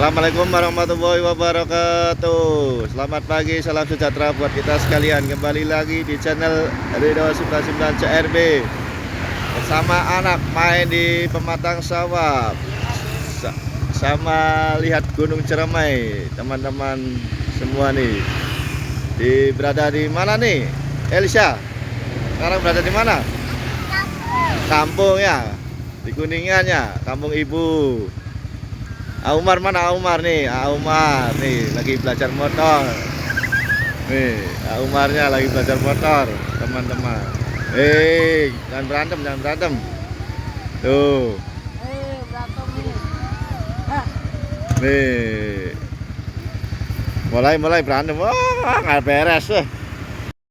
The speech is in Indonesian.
Assalamualaikum warahmatullahi wabarakatuh. Selamat pagi, salam sejahtera buat kita sekalian. Kembali lagi di channel Ridho 99 CRB bersama anak main di pematang sawah sama lihat Gunung Ciremai. Teman-teman semua nih berada di mana nih, Elisa? Sekarang berada di mana? Kampung ya, di Kuningan ya, kampung ibu. Umar mana? Umar nih, Umar nih lagi belajar motor. Nih, Umarnya lagi belajar motor, teman-teman. Jangan berantem, jangan berantem. Tuh. Berantem nih. Nih. Mulai berantem. Wah, nggak beres.